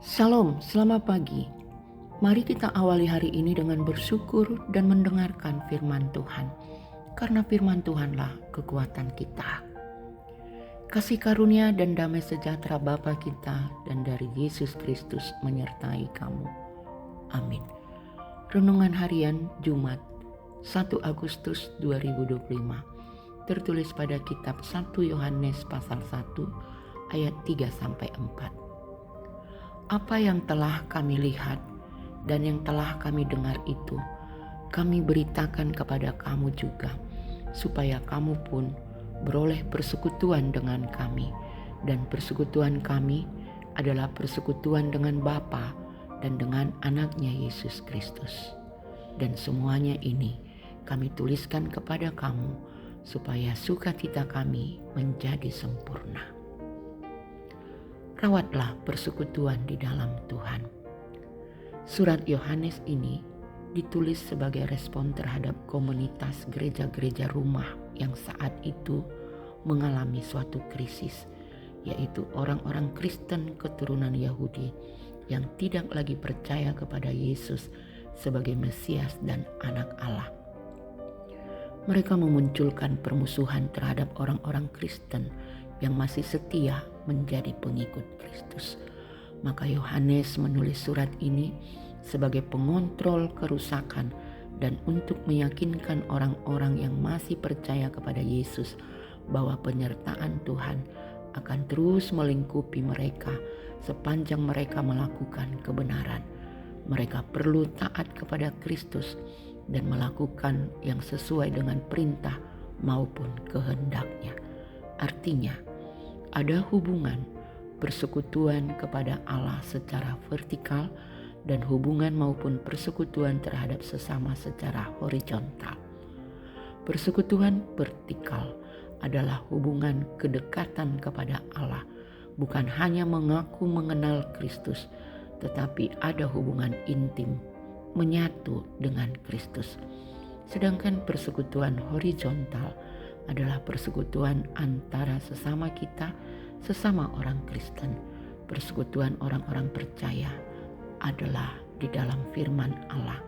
Shalom, selamat pagi. Mari kita awali hari ini dengan bersyukur dan mendengarkan firman Tuhan. Karena firman Tuhanlah kekuatan kita. Kasih karunia dan damai sejahtera Bapa kita dan dari Yesus Kristus menyertai kamu. Amin. Renungan harian Jumat 1 Agustus 2025. Tertulis pada kitab 1 Yohanes pasal 1 ayat 3-4. Apa yang telah kami lihat dan yang telah kami dengar itu, kami beritakan kepada kamu juga, supaya kamu pun beroleh persekutuan dengan kami. Dan persekutuan kami adalah persekutuan dengan Bapa dan dengan anaknya Yesus Kristus. Dan semuanya ini kami tuliskan kepada kamu, supaya sukacita kami menjadi sempurna. Rawatlah persekutuan di dalam Tuhan. Surat Yohanes ini ditulis sebagai respon terhadap komunitas gereja-gereja rumah yang saat itu mengalami suatu krisis, yaitu orang-orang Kristen keturunan Yahudi yang tidak lagi percaya kepada Yesus sebagai Mesias dan Anak Allah. Mereka memunculkan permusuhan terhadap orang-orang Kristen yang masih setia menjadi pengikut Kristus. Maka Yohanes menulis surat ini sebagai pengontrol kerusakan dan untuk meyakinkan orang-orang yang masih percaya kepada Yesus bahwa penyertaan Tuhan akan terus melingkupi mereka sepanjang mereka melakukan kebenaran. Mereka perlu taat kepada Kristus dan melakukan yang sesuai dengan perintah maupun kehendaknya. Artinya, ada hubungan persekutuan kepada Allah secara vertikal dan hubungan maupun persekutuan terhadap sesama secara horizontal. Persekutuan vertikal adalah hubungan kedekatan kepada Allah, bukan hanya mengaku mengenal Kristus, tetapi ada hubungan intim, menyatu dengan Kristus. Sedangkan persekutuan horizontal adalah persekutuan antara sesama kita, sesama orang Kristen. Persekutuan orang-orang percaya adalah di dalam firman Allah.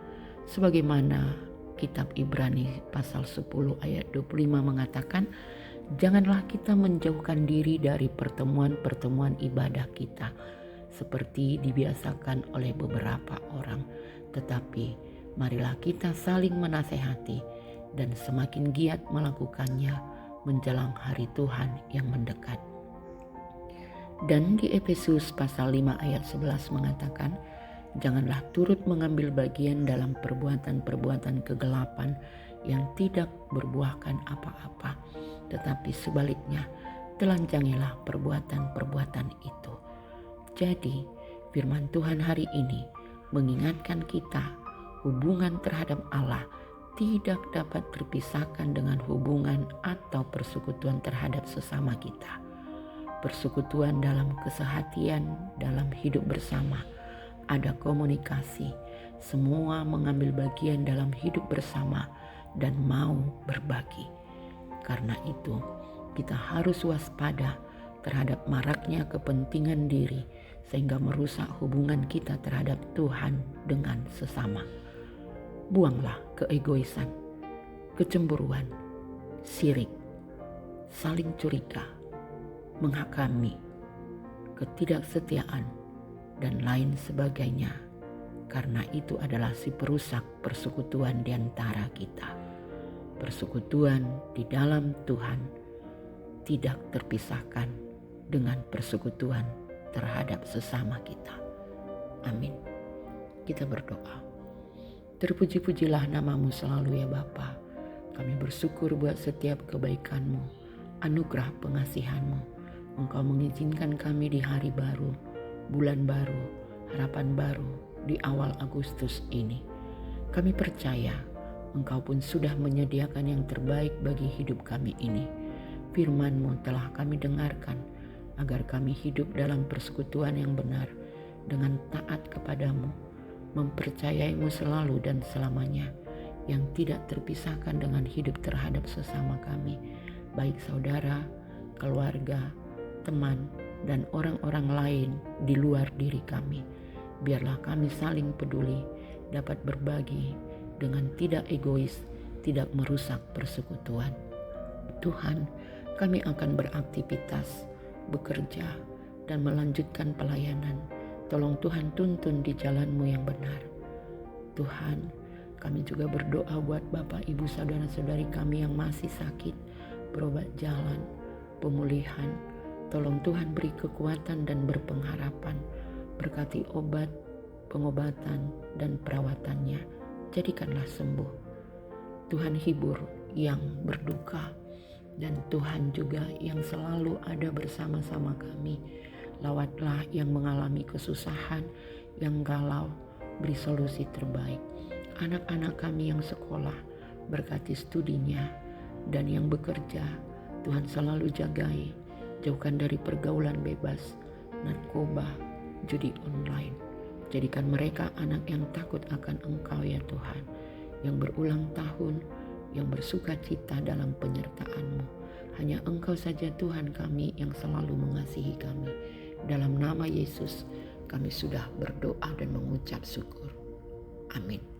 Sebagaimana kitab Ibrani pasal 10 ayat 25 mengatakan, janganlah kita menjauhkan diri dari pertemuan-pertemuan ibadah kita, seperti dibiasakan oleh beberapa orang. Tetapi marilah kita saling menasehati dan semakin giat melakukannya menjelang hari Tuhan yang mendekat. Dan di Efesus pasal 5 ayat 11 mengatakan, janganlah turut mengambil bagian dalam perbuatan-perbuatan kegelapan yang tidak berbuahkan apa-apa, tetapi sebaliknya telanjangilah perbuatan-perbuatan itu. Jadi firman Tuhan hari ini mengingatkan kita hubungan terhadap Allah tidak dapat terpisahkan dengan hubungan atau persekutuan terhadap sesama kita. Persekutuan dalam kesehatian, dalam hidup bersama, ada komunikasi, semua mengambil bagian dalam hidup bersama dan mau berbagi. Karena itu, kita harus waspada terhadap maraknya kepentingan diri sehingga merusak hubungan kita terhadap Tuhan dengan sesama. Buanglah keegoisan, kecemburuan, sirik, saling curiga, menghakimi, ketidaksetiaan, dan lain sebagainya. Karena itu adalah si perusak persekutuan di antara kita. Persekutuan di dalam Tuhan tidak terpisahkan dengan persekutuan terhadap sesama kita. Amin. Kita berdoa. Terpuji-pujilah namamu selalu ya Bapa. Kami bersyukur buat setiap kebaikan-Mu, anugerah pengasihan-Mu. Engkau mengizinkan kami di hari baru, bulan baru, harapan baru di awal Agustus ini. Kami percaya Engkau pun sudah menyediakan yang terbaik bagi hidup kami ini. Firman-Mu telah kami dengarkan agar kami hidup dalam persekutuan yang benar dengan taat kepadamu, mempercayai-Mu selalu dan selamanya, yang tidak terpisahkan dengan hidup terhadap sesama kami, baik saudara, keluarga, teman, dan orang-orang lain di luar diri kami. Biarlah kami saling peduli, dapat berbagi dengan tidak egois, tidak merusak persekutuan. Tuhan, kami akan beraktivitas, bekerja, dan melanjutkan pelayanan. Tolong Tuhan tuntun di jalan-Mu yang benar. Tuhan, kami juga berdoa buat Bapak, Ibu, saudara-saudari kami yang masih sakit, berobat jalan, pemulihan. Tolong Tuhan beri kekuatan dan berpengharapan. Berkati obat, pengobatan, dan perawatannya. Jadikanlah sembuh. Tuhan hibur yang berduka, dan Tuhan juga yang selalu ada bersama-sama kami. Lawatlah yang mengalami kesusahan, yang galau, beri solusi terbaik. Anak-anak kami yang sekolah, berkati studinya, dan yang bekerja, Tuhan selalu jagai. Jauhkan dari pergaulan bebas, narkoba, judi online. Jadikan mereka anak yang takut akan Engkau ya Tuhan, yang berulang tahun, yang bersuka cita dalam penyertaan-Mu. Hanya Engkau saja Tuhan kami yang selalu mengasihi kami. Dalam nama Yesus kami sudah berdoa dan mengucap syukur. Amin.